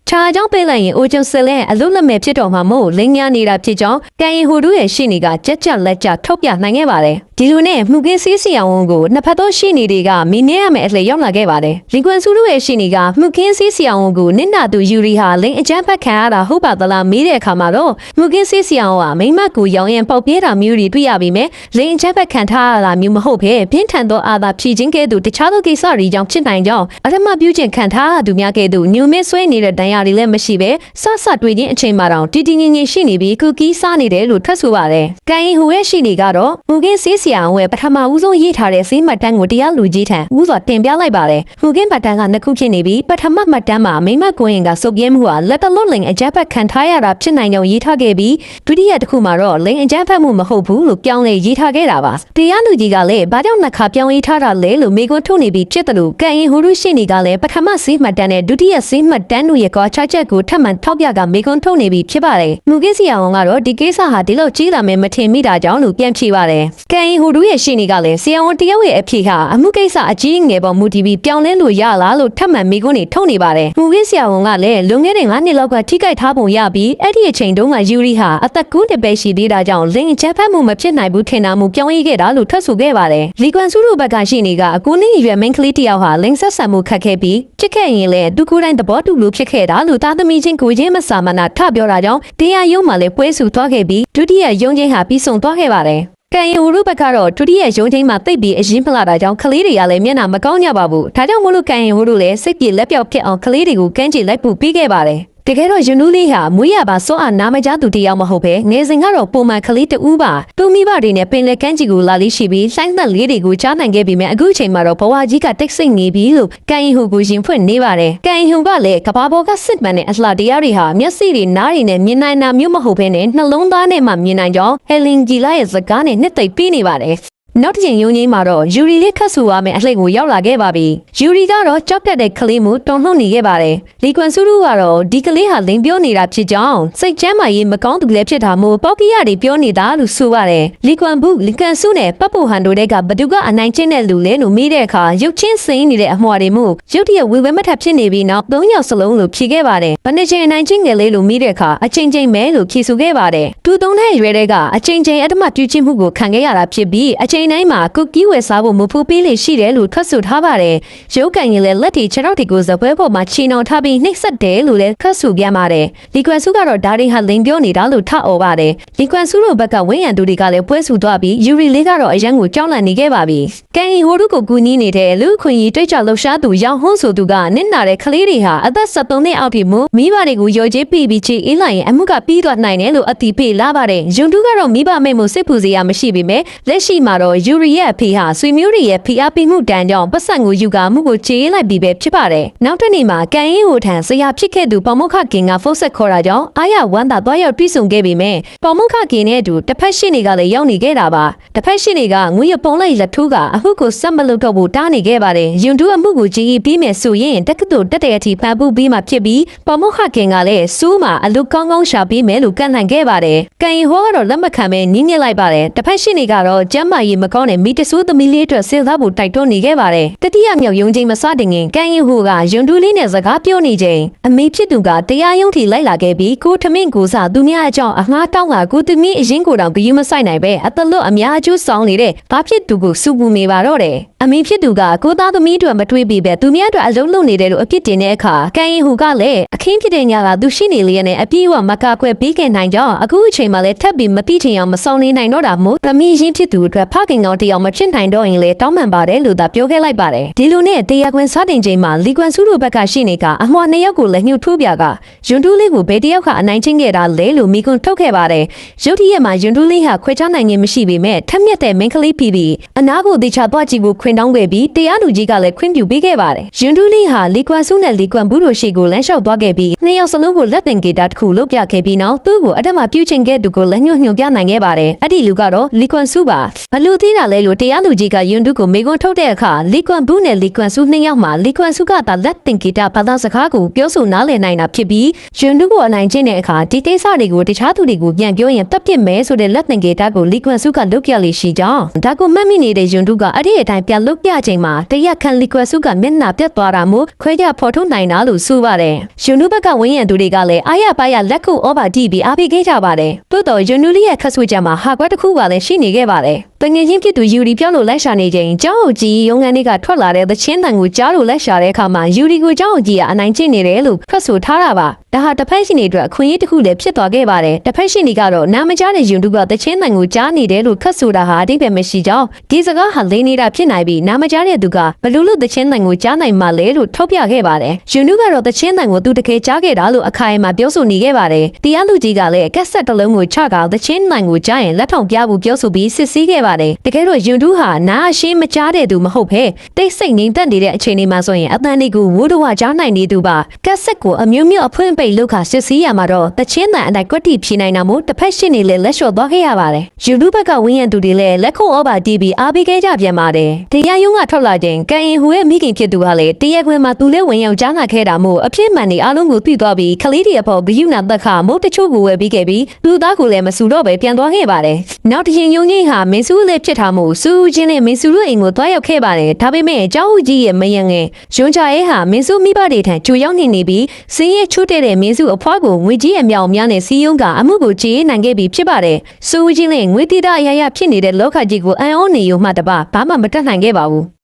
ခြားကြောင့်ပေးလိုက်ရင်အိုကျုံဆက်လဲအလုပ်လက်မဲ့ဖြစ်တော့မှာမို့လင်းညာနေတာဖြစ်ကြောင်းကန်ရင်ဟိုတို့ရဲ့ရှေ့နေကကြက်ကြက်လက်ကြထုတ်ပြနိုင်ခဲ့ပါတယ်ဒီလိုနဲ့မှုကင်းစီးစီအောင်ကိုနှစ်ဖက်သောရှေ့နေတွေကမင်းနေရမယ်အလှည့်ရောက်လာခဲ့ပါတယ်လင်ကွန်စုတို့ရဲ့ရှေ့နေကမှုကင်းစီးစီအောင်ကိုနင့်နာသူယူရီဟာလင်းအကြမ်းဖက်ခံရတာဟုတ်ပါသလားမေးတဲ့အခါမှာတော့မှုကင်းစီးစီအောင်ကမိမကိုရောင်ရင်ပေါက်ပြေးတာမျိုးတွေတွေ့ရပြီမဲ့လင်းအကြမ်းဖက်ခံထားရတာမျိုးမဟုတ်ဘဲပြင်းထန်သောအာသာဖြည့်ခြင်းကဲ့သို့တခြားသောကိစ္စတွေကြောင့်ဖြစ်နိုင်ကြောင်းအထမပြုခြင်းခံထားရသူများကဲ့သို့ညုံမဲဆွဲနေတဲ့ဒဏ်ရာတွေလည်းမရှိပဲဆတွေ့ခြင်းအချိန်မှာတော့တီတီငင်ငင်ရှိနေပြီးကူကီးစားနေတယ်လို့ထွက်ဆိုပါတယ်။ကန်ရင်ဟိုရဲ့ရှိနေကတော့မူကင်းဆေးဆရာဝဲပထမဦးဆုံးရေးထားတဲ့ဆေးမှတ်တမ်းကိုတရားလူကြီးထံဦးစွာတင်ပြလိုက်ပါတယ်။မူကင်းမှတ်တမ်းကနှစ်ခုဖြစ်နေပြီးပထမမှတ်တမ်းမှာမိမကိုရင်ကစုပ်ပြဲမှုဟာလက်တလွတ်လင်အကြမ်းဖက်ခံထားရတာဖြစ်နိုင်ကြောင်းရေးထားခဲ့ပြီးဒုတိယတစ်ခုမှာတော့လင်အကြမ်းဖက်မှုမဟုတ်ဘူးလို့ပြောင်းလဲရေးထားခဲ့တာပါ။တရားလူကြီးကလည်းဘာကြောင့်နှစ်ခါပြောင်းရေးထားတာလဲလို့မိကွန်းထုတ်နေပြီးဖြစ်တယ်လို့ကန်ရင်ဟိုတို့ရှိနေကလည်းပထမဆေးမှတ်တမ်းနဲ့ဒုတိယဆေးမှတ်တမ်းတို့ရဲ့ကွာခြားချက်ကိုထပ်မံထောက်ပြကမေကွန်းထုတ်နေပြီဖြစ်ပါတယ်။မူကင်းစီအောင်ကတော့ဒီကိစ္စဟာဒီလောက်ကြီးလာမယ်မထင်မိတာကြောင့်လို့ပြန်ဖြေပါတယ်။ကန်ရင်ဟိုတို့ရဲ့ရှိနေကလည်းဆရာဝန်တယောက်ရဲ့အဖြေဟာအမှုကိစ္စအကြီးငယ်ပေါ်မူတည်ပြီးပြောင်းလဲလို့ရလားလို့ထပ်မံမေကွန်းတွေထုတ်နေပါတယ်။မူကင်းစီအောင်ကလည်းလွန်ခဲ့တဲ့9နှစ်လောက်ကထိခိုက်ထားပုံရပြီးအဲ့ဒီအချိန်တုန်းကယူရီဟာအသက်9နှစ်ပဲရှိသေးတာကြောင့်လင်းချက်ဖက်မှုမဖြစ်နိုင်ဘူးထင်တာမှုပြောင်းရေးခဲ့တာလို့ထွက်ဆိုခဲ့ပါတယ်။လီကွန်စုတို့ဘက်ကရှိနေကအကူနည်းရွယ်မိန်းကလေးတယောက်ဟာလင်းဆက်ဆံမှုခက်ခဲ့ပြီးဖြစ်ခဲ့ရင်လည်းသူကိုယ်တိုင်သဘောတူလို့ဖြစ်ခဲ့တာလို့သားသမီးချင်းကိုချင်းမစာမနာထပြောတာကြောင့်တရားရုံးမှာလည်းပွဲစုသွားခဲ့ပြီးဒုတိယရုံးချင်းဟာပြီးဆုံးသွားခဲ့ပါတယ်။ကန်ရင်ဟိုတို့ဘက်ကတော့ဒုတိယရုံးချင်းမှာတိတ်ပြီးအရင်ဖလာတာကြောင့်ကလေးတွေကလည်းမျက်နှာမကောင်းကြပါဘူး။ဒါကြောင့်မို့လို့ကန်ရင်ဟိုတို့လည်းစိတ်ပြေလက်ပြောက်ဖြစ်အောင်ကလေးတွေကိုကမ်းခြေလိုက်ပို့ပေးခဲ့ပါတယ်။တကယ်တော့ယူနူးလေးဟာမွေးရပါစောအားနာမကြသူတယောက်မဟုတ်ပဲငယ်စဉ်ကတော့ပုံမှန်ကလေးတူပါသူမိဘတွေနဲ့ပင်လယ်ကမ်းခြေကိုလာလေးရှိပြီးဆိုင်းသက်လေးတွေကိုကြားနိုင်ခဲ့ပြီးမြအခုချိန်မှာတော့ဘဝကြီးကတိတ်ဆိတ်နေပြီလို့ကန်ရင်ဟိုကိုရင်ဖွင့်နေပါတယ်ကန်ရင်ဟိုကလည်းကဘာပေါ်ကစစ်မှန်တဲ့အလှတရားတွေဟာမျက်စိတွေနားတွေနဲ့မြင်နိုင်တာမျိုးမဟုတ်ဘဲနဲ့နှလုံးသားနဲ့မှမြင်နိုင်ကြောင်းဟယ်လင်ဂျီလာရဲ့စကားနဲ့နှစ်သိမ့်ပေးနေပါတယ်နောက်တစ်ချိန်ရုံးကြီးမှာတော့ယူရီလေးခတ်ဆူရမယ်အလှည့်ကိုရောက်လာခဲ့ပါပြီ။ယူရီကတော့ကြောက်တတ်တဲ့ကလေးမျိုးတုံ့လှုပ်နေခဲ့ပါတယ်။လီကွန်ဆူတို့ကတော့ဒီကလေးဟာလိန်ပြောနေတာဖြစ်ကြောင်းစိတ်ချမ်းသာရေးမကောင်းသူလည်းဖြစ်တာမို့ပေါက်ကီယာတွေပြောနေတာလို့ဆိုပါတယ်။လီကွန်ဘူးလီကန်ဆူနဲ့ပတ်ပူဟန်တို့တဲ့ကဘသူကအနိုင်ကျင့်တဲ့လူလဲလို့မေးတဲ့အခါရုပ်ချင်းစိမ့်နေတဲ့အမွှာတွေမို့ရုပ်တရက်ဝေဝဲမထပ်ဖြစ်နေပြီးနောက်3ယောက်စလုံးလို့ဖြေခဲ့ပါတယ်။ဘယ်နှချိန်အနိုင်ကျင့်ငယ်လေးလို့မေးတဲ့အခါအချိန်ချင်းမဲလို့ဖြေဆိုခဲ့ပါတယ်။သူသုံးတဲ့ရွယ်တဲ့ကအချိန်ချင်းအတ္တမပြုချင်းမှုကိုခံခဲ့ရတာဖြစ်ပြီးအချိန်တိုင်းမှာကုကီးဝယ်စားဖို့မဖူးပေးလေရှိတယ်လို့ထွက်ဆိုထားပါတယ်။ရုပ်ကံရင်လည်းလက်တီခြေထောက်တွေကိုဇပွဲပေါ်မှာချီနှောင်ထားပြီးနှိပ်စက်တယ်လို့လည်းထွက်ဆိုပြန်ပါတယ်။လီကွမ်ဆူကတော့ဒါရင်းဟာလိန်ပြောနေတာလို့ထအော်ပါတယ်။လီကွမ်ဆူတို့ဘက်ကဝင်းရံသူတွေကလည်းပွဲဆူသွားပြီးယူရီလေးကတော့အရန်ကိုကြောက်လန့်နေခဲ့ပါပြီ။ကန်ရင်ဟိုတို့ကိုကူညီနေတဲ့လူခွင့်ရေးတွေ့ကြလှုပ်ရှားသူရောင်ဟွန်းဆိုသူကနစ်နာတဲ့ကလေးတွေဟာအသက်73နှစ်အောက်ထိမို့မိဘတွေကိုရော်ကြေးပေးပြီးချီအေးလိုက်ရင်အမှုကပြီးသွားနိုင်တယ်လို့အတိပေးလာပါတယ်။ယွန်တူကတော့မိဘမိတ်မှုစစ်ဖူစရာမရှိပေမဲ့လက်ရှိမှာတော့ယူရီရဲ့အဖေဟာဆွေမျိုးတွေရဲ့ဖိအားပေးမှုတန်ကြောင့်ပတ်စံကိုယူကာမှုကိုချေးလိုက်ပြီးပဲဖြစ်ပါတယ်။နောက်တစ်နေ့မှာကန်ရင်ဟိုထံဆရာဖြစ်ခဲ့သူပေါမုခကင်ကဖုတ်ဆက်ခေါ်တာကြောင့်အာရဝမ်းသာသွားရောက်တွေ့ဆုံခဲ့ပေမဲ့ပေါမုခကင်နဲ့အတူတစ်ဖက်ရှိနေကလည်းရောက်နေခဲ့တာပါ။တစ်ဖက်ရှိနေကငွေရပုံလိုက်လက်ထိုးကအမှုကိုဆက်မလုပ်တော့ဘူးတားနေခဲ့ပါတယ်။ယွန်တူအမှုကိုကြီးပြီးမယ်ဆိုရင်တက္ကသိုလ်တက်တဲ့အထိဖန်ပူပြီးမှဖြစ်ပြီးပေါမုခကင်ကလည်းစူးမှာအလုကောင်းကောင်းရှာပြီးမယ်လို့ကန့်လန့်ခဲ့ပါတယ်။ကန်ရင်ဟောကတော့လက်မခံပဲနင်းညစ်လိုက်ပါတယ်။တစ်ဖက်ရှိနေကတော့ကျမ်းမာရေးမ ကောင်းတဲ့မိတဆူသမီးလေးအတွက်စဉ်းစားဖို့တိုက်တွန်းနေခဲ့ပါတယ်တတိယမြောက်ယုံချိန်မစတင်ခင်ကန်ရင်ဟူကယွန်တူးလေးနဲ့စကားပြောနေချိန်အမေဖြစ်သူကတရားရုံးထိလိုက်လာခဲ့ပြီးကိုထမင်းကိုစားသူများအကြောင်းအငှားတောင်းကကိုသမီးအရင်ကိုတောင်ဘီယူမဆိုင်နိုင်ပဲအတလွတ်အများအကျိုးဆောင်နေတဲ့ဘာဖြစ်သူကိုစုပူမိပါတော့တယ်အမေဖြစ်သူကကိုသားသမီးတို့မတွေးပြီးပဲသူများတို့အလုံးလုံးနေတယ်လို့အပြစ်တင်တဲ့အခါကန်ရင်ဟူကလည်းအခင်းဖြစ်တဲ့ညကသူရှိနေလျက်နဲ့အပြည့်အဝမကာကွယ်ပေးခဲ့နိုင်ကြောင်းအခုအချိန်မှလည်းထပ်ပြီးမပြီးချင်အောင်မဆောင်နေနိုင်တော့တာမို့သမီးရင်းဖြစ်သူအတွက်ဖခင်ကောင်တရားမဖြစ်နိုင်တော့ရင်လေတောင်းပန်ပါတယ်လို့သာပြောခဲ့လိုက်ပါတယ်ဒီလိုနဲ့တရားခွင်စတင်ချိန်မှာလီကွမ်စုတို့ဘက်ကရှိနေကအမွှာနှစ်ယောက်ကိုလည်းညှို့ထိုးပြကယွန်တူးလေးကိုဘယ်တယောက်ကအနိုင်ချင်းခဲ့တာလဲလို့မိကွန်းထုတ်ခဲ့ပါတယ်ရုတ်တရက်မှာယွန်တူးလေးဟာခွဲခြားနိုင်ခြင်းမရှိပေမဲ့ထက်မြက်တဲ့မင်းကလေးပြီးအနာကိုတေချာသွားကြည့်ဖို့ခွင်တောင်းခဲ့ပြီးတရားလူကြီးကလည်းခွင့်ပြုပေးခဲ့ပါတယ်ယွန်တူးလေးဟာလီကွမ်စုနဲ့လီကွမ်ဘူးတို့ရှိကိုလမ်းလျှောက်သွားခဲ့ပြီးနှစ်ယောက်စလုံးကိုလက်တင်ဂီတာတစ်ခုလုပ်ပြခဲ့ပြီးနောက်သူ့ကိုအထက်မှာပြုချင်ခဲ့သူကိုလည်းညှို့ပြနိုင်ခဲ့ပါတယ်အဲ့ဒီလူကတော့လီကွမ်စုပါဘလို့သေးတာလဲလို့တရားလူကြီးကယွန်တူးကိုမိကွန်းထုတ်တဲ့အခါလီကွမ်ဘူးနဲ့လီကွမ်စုနှစ်ယောက်မှာလီကွမ်စုကသာလက်တင်ဂီတာဘာသာစကားကိုပြောဆိုနားလည်နိုင်တာဖြစ်ပြီးယွန်တူးကိုအနိုင်ကျင့်တဲ့အခါဒီတိတ်ဆတွေကိုတခြားသူတွေကိုပြန်ပြောရင်တပ်ပစ်မယ်ဆိုတဲ့လက်တင်ဂီတာကိုလီကွမ်စုကလုပ်ပြလေရှိကြောင်းဒါကိုမှတ်မိနေတဲ့ယွန်တူးကအဲ့ဒီအတိုင်းပြန်လုပ်ပြချိန်မှာတရက်ခန့်လီကွမ်စုကမျက်နှာပြတ်သွားတာမို့ခွဲခြားဖော်ထုတ်နိုင်တာလို့ဆိုပါတယ်ယွန်တူးဘက်ကဝင်းရံသူတွေကလည်းအားရပါရလက်ခုဩဘာတီးပြီးအားပေးခဲ့ကြပါတယ်သို့တော်ယွန်တူးလေးရဲ့ခက်ဆွေးကြမှာဟာကွက်တစ်ခုကလည်းရှိနေခဲ့ပါတယ်တငယ်ချင်းဖြစ်သူယူရီပြောင်းလို့လိုက်ရှာနေချိန်ကျောင်းအုပ်ကြီးရုံးခန်းတွေကထွက်လာတဲ့သချင်းတန်ကိုကြားလို့လိုက်ရှာတဲ့အခါမှာယူရီကိုကျောင်းအုပ်ကြီးကအနိုင်ကျင့်နေတယ်လို့ဖတ်ဆိုထားတာပါဒါဟာတစ်ဖက်ရှင်တွေအတွက်အခွင့်အရေးတစ်ခုလည်းဖြစ်သွားခဲ့ပါတယ်တစ်ဖက်ရှင်တွေကတော့နာမကြားတဲ့ယွန်တူကသချင်းတန်ကိုကြားနေတယ်လို့ခတ်ဆိုတာဟာအတိတ်ပဲမရှိကြောင်းဒီစကားဟာလိမ့်နေတာဖြစ်နိုင်ပြီးနာမကြားတဲ့သူကဘလို့သချင်းတန်ကိုကြားနိုင်မှလဲလို့ထောက်ပြခဲ့ပါတယ်ယွန်တူကတော့သချင်းတန်ကိုသူတကယ်ကြားခဲ့တာလို့အခိုင်အမာပြောဆိုနေခဲ့ပါတယ်တရားလူကြီးကလည်းကက်ဆက်တစ်လုံးကိုချကသချင်းတန်ကိုကြားရင်လက်ထောင်ပြဖို့ပြောဆိုပြီးစစ်ဆေးခဲ့ပါတယ်တကယ်တော့ယွန်တူဟာနာအရှင်းမကြားတဲ့သူမဟုတ်ဘဲတိတ်ဆိတ်ငြိမ်သက်နေတဲ့အခြေအနေမှာဆိုရင်အတန်လေးကိုဝိုးတော်ကြားနိုင်နေသူပါကက်ဆက်ကိုအမျိုးမျိုးအဖွင့်ပိတ်လောက်ခါစစ်ဆေးရမှာတော့တချင်းတန်အတိုင်းကွက်တီဖြေနိုင်တာမို့တစ်ဖက်ရှင်းနေလဲလက်လျှော့သွားခဲ့ရပါတယ်ယူလူဘက်ကဝင်းရံသူတွေလည်းလက်ခုံဩဘာတီးပြီးအားပေးခဲ့ကြပြန်ပါတယ်တရားရုံးကထွက်လာချိန်ကန်ရင်ဟူရဲ့မိခင်ဖြစ်သူကလည်းတရားခွင်မှာသူလည်းဝင်ရောက်ကြားနာခဲ့တာမို့အဖြစ်မှန်နေအားလုံးကိုသိသွားပြီးခလေးတွေအဖို့ဂယုဏသက်ခမုတ်တချို့ကိုဝယ်ပြီးခဲ့ပြီးလူသားကိုလည်းမဆူတော့ပဲပြန်သွားခဲ့ပါတယ်နောက်တစ်ချိန်ယုံကြီးဟာမင်းစုလေးဖြစ်ထားမှုစူးချင်းနဲ့မင်းစုတို့အိမ်ကိုသွားရောက်ခဲ့ပါတယ်ဒါပေမဲ့ကျောင်းဦးကြီးရဲ့မယံငယ်ယွန်ချာရဲဟာမင်းစုမိဘတွေထံကြိုရောက်နေပြီးစင်းရဲချွတ်တဲ့မင်းစုအဖွားကိုငွေကြီးအမြောင်များနဲ့စီယုံကအမှုကိုကြေးနိုင်ခဲ့ပြီးဖြစ်ပါတယ်စူးချင်းနဲ့ငွေတိတအရာရာဖြစ်နေတဲ့လောကကြီးကိုအံ့ဩနေရုံမှတပါဘာမှမတတ်နိုင်ခဲ့ပါဘူး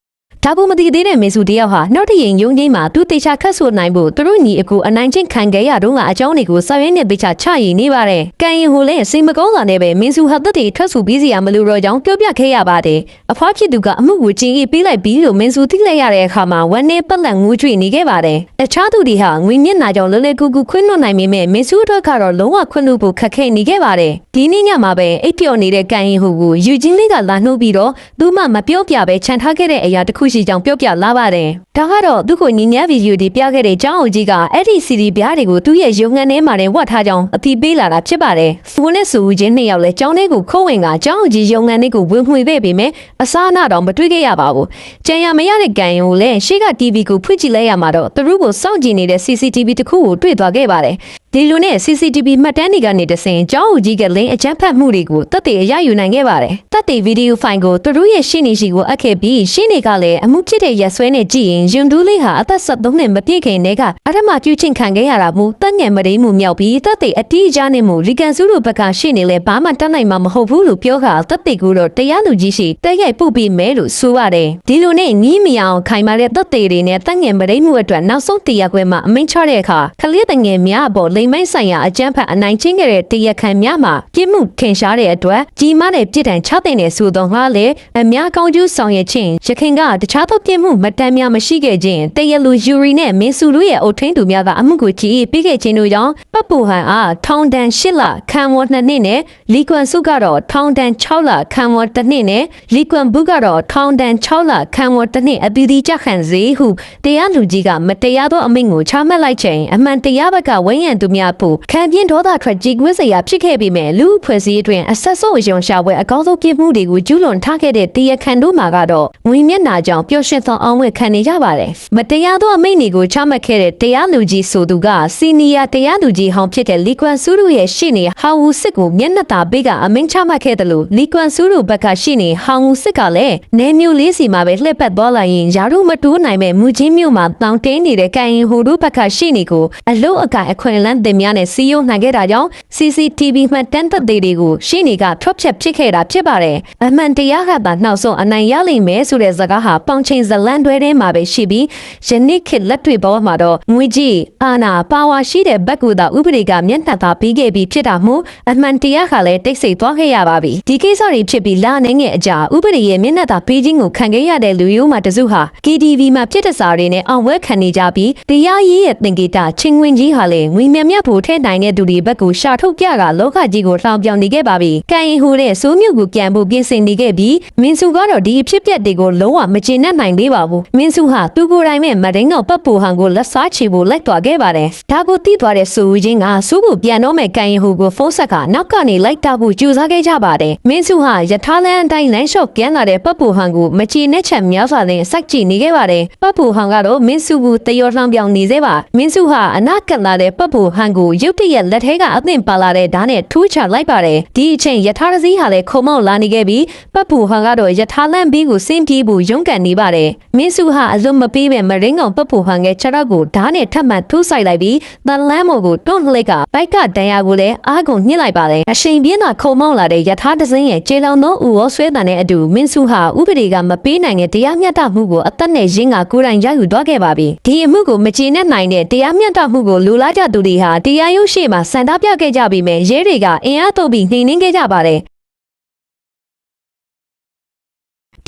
ဒါကိုမသိသေးတဲ့မေစုတယောက်ဟာနောက်တစ်ရင်ယုံငိမ့်မှာသူတေချာခတ်ဆိုနိုင်ဖို့သူတို့ညီအကူအနိုင်ချင်းခံခဲ့ရတော့ကအကြောင်းတွေကိုစောင့်ရင်းနဲ့တေချာချရည်နေပါတယ်။ကန်ရင်ဟိုလည်းစိတ်မကောင်းတာနဲ့ပဲမင်းစုဟာသက်တည်ထွက်ဆိုပြီးစီရမလို့တော့ကြောင်းပြောပြခဲ့ရပါတယ်။အဖွားဖြစ်သူကအမှုကိုကျင်းအေးပေးလိုက်ပြီးလို့မင်းစုသိလိုက်ရတဲ့အခါမှာဝမ်းနဲ့ပတ်လက်ငူးကြွေနေခဲ့ပါတယ်။အခြားသူတွေဟာငွေမျက်နှာကြောင့်လဲလဲကူကူခွင့်လွှတ်နိုင်ပေမဲ့မင်းစုအတွက်ကတော့လုံးဝခွင့်လွှတ်ဖို့ခက်ခဲနေခဲ့ပါတယ်။ဒီနေ့ညမှာပဲအိပ်ပျော်နေတဲ့ကန်ရင်ဟိုကိုယူချင်းလေးကလာနှုတ်ပြီးတော့သူမှမပြောပြပဲခြံထားခဲ့တဲ့အရာတစ်ခုရှိကြောင်းပြောပြလာပါတယ်။ဒါကတော့သူ့ကိုညီညာဗီဒီယိုတွေပြခဲ့တဲ့ကျောင်းအုပ်ကြီးကအဲ့ဒီစီဒီပြားတွေကိုသူ့ရဲ့ရုံငန်းထဲမှာဝတ်ထားကြောင်းအသိပေးလာတာဖြစ်ပါတယ်။သူနဲ့ဆူဦးချင်းနှစ်ယောက်လည်းကျောင်းထဲကိုခိုးဝင်ကကျောင်းအုပ်ကြီးရုံငန်းထဲကိုဝင်မှွေပေးပေမဲ့အစားအနာတော့မတွေ့ခဲ့ရပါဘူး။ကြံရမရတဲ့ကန်ရင်ကိုလည်းရှေ့က TV ကိုဖွင့်ကြည့်လိုက်ရမှာတော့သူတို့ကိုစောင့်ကြည့်နေတဲ့ CCTV တစ်ခုကိုတွေ့သွားခဲ့ပါတယ်။ဒီလိုနဲ့ CCTV မှတ်တမ်းတွေကနေတဆင်ကျောင်းဦးကြီးကလင်းအကြမ်းဖက်မှုတွေကိုတပ်တွေအရယူနိုင်ခဲ့ပါတယ်။တပ်တွေဗီဒီယိုဖိုင်ကိုသူတို့ရဲ့ရှင်းနေရှိကိုအပ်ခဲ့ပြီးရှင်းနေကလည်းအမှုဖြစ်တဲ့ရက်စွဲနဲ့ကြည့်ရင်ယွန်ဒူးလေးဟာအသက်73နှစ်မပြည့်ခင်တည်းကအထမပြုချင်းခံခဲ့ရတာမို့တပ်ငယ်မတိမ်မှုမြောက်ပြီးတပ်တွေအတီးအကျနဲ့မှုရီကန်စုတို့ဘက်ကရှင်းနေလဲဘာမှတတ်နိုင်မှာမဟုတ်ဘူးလို့ပြောခါတပ်တွေကိုတော့တရားလူကြီးရှိတက်ရိုက်ပုတ်ပြီးမဲလို့ဆိုရတယ်။ဒီလိုနဲ့ညီးမအောင်ခိုင်မာတဲ့တပ်တွေနဲ့တပ်ငယ်မတိမ်မှုအတွက်နောက်ဆုံးတရားခွဲမှာအမိန့်ချတဲ့အခါခလေးတငယ်များအပေါ်လိမ်မိုင်းဆိုင်ရာအကြမ်းဖက်အနိုင်ချင်းခဲ့တဲ့တရားခံများမှာပြစ်မှုထင်ရှားတဲ့အတွက်ကြီးမားတဲ့ပြစ်ဒဏ်ချတဲ့နေဆိုတော့ငါလည်းအများကောင်းကျိုးဆောင်ရခြင်းရခင်ကတခြားသောပြစ်မှုမတမ်းများမရှိခဲ့ခြင်းတရားလူယူရီနဲ့မင်းစုတို့ရဲ့အုတ်ထင်းသူများကအမှုကိုကြည့်ပြီးခဲ့ခြင်းတို့ကြောင့်ပတ်ပူဟန်အားထောင်ဒဏ်8လခံဝေါ်2နှစ်နဲ့လီကွမ်စုကတော့ထောင်ဒဏ်6လခံဝေါ်1နှစ်နဲ့လီကွမ်ဘူးကတော့ထောင်ဒဏ်6လခံဝေါ်1နှစ်အပီဒီကြခံစေဟုတရားလူကြီးကမတရားသောအမိန့်ကိုချမှတ်လိုက်ခြင်းအမှန်တရားဘက်ကဝိညာဉ်သူ များဖို့ခံပြင်းဒေါသထွက်ကြေကွင်းစရာဖြစ်ခဲ့ပေမဲ့လူအဖွဲ့အစည်းအတွင်းအဆက်ဆုံးအယုံရှာပွဲအကောင်းဆုံးပြမှုတွေကိုကျူးလွန်ထားခဲ့တဲ့တရားခံတို့မှာကတော့ငွေမျက်နှာကြောင့်ပျော်ရွှင်သောအောင်ဝယ်ခံနေကြပါတယ်မတရားသောအမိန့်တွေကိုချမှတ်ခဲ့တဲ့တရားလူကြီးဆိုသူကစီနီယာတရားလူကြီးဟောင်းဖြစ်တဲ့လီကွမ်ဆူရူရဲ့ရှေ့နေဟာဝူစစ်ကိုမျက်နှာသာပေးကအမိန့်ချမှတ်ခဲ့တယ်လို့လီကွမ်ဆူရူဘက်ကရှေ့နေဟာဝူစစ်ကလည်းနေမျိုးလေးစီမှာပဲလှည့်ပတ်သွားလာရင်ယာရုမတိုးနိုင်မဲ့မူချင်းမျိုးမှာတောင်းတင်းနေတဲ့ကန်ရင်ဟိုတို့ဘက်ကရှေ့နေကိုအလုတ်အကအခွင့်အလမ်းတင်များနဲ့စီယိုနိုင်ခဲ့တာကြောင့် CCTV မှတ်တမ်းသက်သေတွေကိုရှေ့နေကထွက်ဖြတ်ဖြစ်ခဲ့တာဖြစ်ပါတယ်အမှန်တရားကသာနောက်ဆုံးအနိုင်ရလိမ့်မယ်ဆိုတဲ့စကားဟာပေါင်ချိန်ဇလန်တွဲထဲမှာပဲရှိပြီးယနေ့ခေတ်လက်တွေ့ပေါ်မှာတော့ငွေကြီးအာနာပါဝါရှိတဲ့ဘက်ကသာဥပဒေကမျက်နှာသာပြီးခဲ့ပြီးဖြစ်တာမို့အမှန်တရားကလည်းတိတ်ဆိတ်သွားခဲ့ရပါပြီဒီကိစ္စတွေဖြစ်ပြီးလာနေငယ်အကြာဥပဒေရဲ့မျက်နှာသာပြီးခြင်းကိုခံခဲ့ရတဲ့လူမျိုးမှတစုဟာ KTV မှာဖြစ်တဲ့စာတွေနဲ့အောင်ဝဲခံနေကြပြီးတရားရေးရဲ့သင်္ကေတချင်းဝင်ကြီးဟာလည်းငွေမြတ်မြတ်ဖို့ထဲနိုင်တဲ့သူတွေဘက်ကိုရှာထုတ်ပြကလောကကြီးကိုလှောင်ပြောင်နေခဲ့ပါပြီကန်ရင်ဟိုတဲ့စိုးမြို့ကိုပြန်ဖို့ပြင်ဆင်နေခဲ့ပြီးမင်းစုကတော့ဒီအဖြစ်ပြက်တွေကိုလုံးဝမကျေနပ်နိုင်သေးပါဘူးမင်းစုဟာသူကိုယ်တိုင်မဲ့မဒိန်းတော်ပတ်ပူဟန်ကိုလက်စားချေဖို့လိုက်သွားခဲ့ပါတယ်ဒါကိုသိသွားတဲ့ဆိုဦးချင်းကစူးကိုပြန်တော့မဲ့ကန်ရင်ဟိုကိုဖုန်းဆက်ကနောက်ကနေလိုက်တာဖို့ကြိုးစားခဲ့ကြပါတယ်မင်းစုဟာယထာလန်အတိုင်းလမ်းလျှောက်ပြန်လာတဲ့ပတ်ပူဟန်ကိုမချေနဲ့ချက်များစွာနဲ့စိုက်ကြည့်နေခဲ့ပါတယ်ပတ်ပူဟန်ကတော့မင်းစုကိုတယောလှောင်ပြောင်နေသေးပါမင်းစုဟာအနာကလာတဲ့ပတ်ပူဟန်ကိုရုတ်တရက်လက်ထဲကအသင့်ပါလာတဲ့ဓာတ်နဲ့ထိုးချလိုက်ပါတယ်ဒီအချိန်ယထာတစည်းဟာလည်းခုံမောက်လာနေခဲ့ပြီးပတ်ပူဟန်ကတော့ယထာလန်ဘီကိုစင်းပြေးဖို့ရုန်းကန်နေပါတယ်မင်းစုဟာအလွန်မပေးပဲမရင်းကောင်ပတ်ပူဟန်ရဲ့ခြေထောက်ကိုဓာတ်နဲ့ထပ်မံထိုးဆိုင်လိုက်ပြီးတန်လန်းမို့ကိုတွန့်လှိက်ကဘိုက်ကတန်ရာကိုလည်းအားကုန်ညှစ်လိုက်ပါတယ်အချိန်ပြင်းတာခုံမောက်လာတဲ့ယထာတစင်းရဲ့ကျေလောင်သောဥရောဆွဲတန်တဲ့အတူမင်းစုဟာဥပဒေကမပေးနိုင်တဲ့တရားမျှတမှုကိုအသက်နဲ့ရင်းကကိုယ်တိုင်ရယူသွားခဲ့ပါပြီဒီအမှုကိုမကျေနပ်နိုင်တဲ့တရားမျှတမှုကိုလူလားကြသူတွေဟာတရားရုံးရှိမှစံတားပြခဲ့ကြပြီးမြဲရဲတွေကအင်အားသုံးပြီးနှိမ်နင်းခဲ့ကြပါတယ်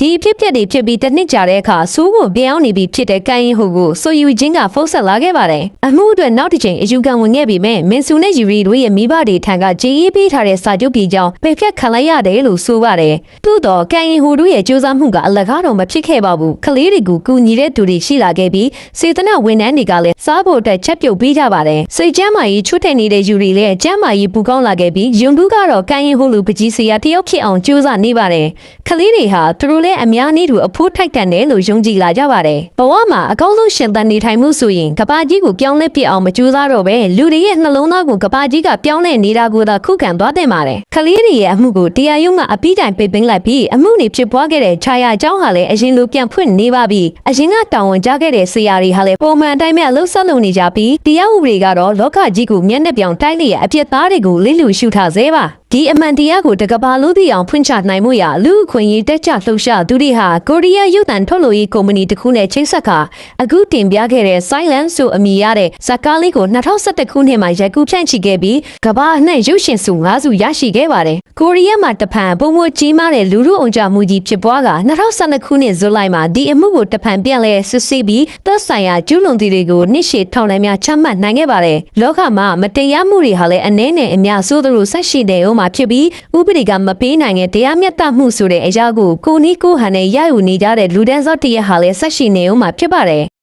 ဒီဖြစ်ဖြစ်ပြီးတစ်နှစ်ကြာတဲ့အခါဆိုးကိုပြောင်းနေပြီးဖြစ်တဲ့ကန်ရင်ဟိုကိုဆိုယူချင်းကဖုန်းဆက်လာခဲ့ပါတယ်အမှုအတွက်နောက်တစ်ချိန်အယူခံဝင်ခဲ့ပြီးမင်းစုနဲ့ယူရီတို့ရဲ့မိဘတွေထံကကြေးရေးပေးထားတဲ့စာချုပ်ပြေကြောင်းပယ်ဖြတ်ခံလိုက်ရတယ်လို့ဆိုပါတယ်သို့တော့ကန်ရင်ဟိုတို့ရဲ့ကြိုးစားမှုကအလကားတော့မဖြစ်ခဲ့ပါဘူးကလေးတွေကိုကူညီတဲ့သူတွေရှိလာခဲ့ပြီးစေတနာဝန်ထမ်းတွေကလည်းစားဖို့အတွက်ချက်ပြုတ်ပေးကြပါတယ်စိတ်ကျမ်းမာရေးချွတ်တဲ့နေတဲ့ယူရီလည်းကျမ်းမာရေးပူကောင်းလာခဲ့ပြီးယွန်တူကတော့ကန်ရင်ဟိုလူပကြီးစရာတယောက်ဖြစ်အောင်ကြိုးစားနေပါတယ်ကလေးတွေဟာသူတို့လည်းအများနည်းတူအဖိုးထိုက်တန်တယ်လို့ယုံကြည်လာကြပါတယ်ဘဝမှာအကောင်းဆုံးရှင်သန်နေထိုင်မှုဆိုရင်ကဘာကြီးကိုပြောင်းလဲပြအောင်မကြိုးစားတော့ပဲလူတွေရဲ့နှလုံးသားကိုကဘာကြီးကပြောင်းလဲနေတာကိုသာခုခံသွားတင်ပါတယ်ကလေးတွေရဲ့အမှုကိုတရားရုံးကအပြီးတိုင်ပိတ်ပင်လိုက်ပြီးအမှုတွေဖြစ်ပွားခဲ့တဲ့ခြာယာအကြောင်းဟာလည်းအရင်လိုပြန်ဖွင့်နေပါပြီအရင်ကတောင်းဝန်ကြခဲ့တဲ့ဆရာတွေဟာလည်းပုံမှန်အတိုင်းပဲအလုပ်ဆက်လုပ်နေကြပြီးတရားဥပဒေကတော့လောကကြီးကိုမျက်နှာပြောင်တိုက်လျက်အပြစ်သားတွေကိုလိလူရှုထားစေပါဒီအမှန်တရားကိုတကဘာလို့သိအောင်ဖွင့်ချနိုင်မှုရလူအခွင့်အရေးတက်ကြလှုပ်ရှားသူတွေဟာကိုရီးယားရုပ်သံထုတ်လုပ်ရေးကုမ္ပဏီတစ်ခုနဲ့ချိတ်ဆက်ခါအခုတင်ပြခဲ့တဲ့ Silence ဆိုအမည်ရတဲ့ဇာတ်ကားလေးကို2011ခုနှစ်မှာရိုက်ကူးဖြန့်ချိခဲ့ပြီးကဘာအနှံ့ရုပ်ရှင်စု5စုရရှိခဲ့ပါတယ်ကိုရီးယားမှာတဖန်ပုံမကြီးမားတဲ့လူမှုအုံကြမှုကြီးဖြစ်ပွားက2012ခုနှစ်ဇူလိုင်မှာဒီအမှုကိုတဖန်ပြန်လဲစစ်ဆေးပြီးသက်ဆိုင်ရာကျူးလွန်သူတွေကိုနှစ်ရှည်ထောင်ထဲများချမှတ်နိုင်ခဲ့ပါတယ်လောကမှာမတရားမှုတွေဟာလည်းအနည်းနဲ့အများဆိုးသလိုဆက်ရှိနေအောင်မှာဖြစ်ပြီးဥပဒေကမပေးနိုင်တဲ့တရားမျှတမှုဆိုတဲ့အရာကိုကိုနီးကိုဟန်နဲ့ရယူနေကြတဲ့လူဒန်းစောတရက်ဟာလည်းဆက်ရှိနေအောင်မှာဖြစ်ပါတယ်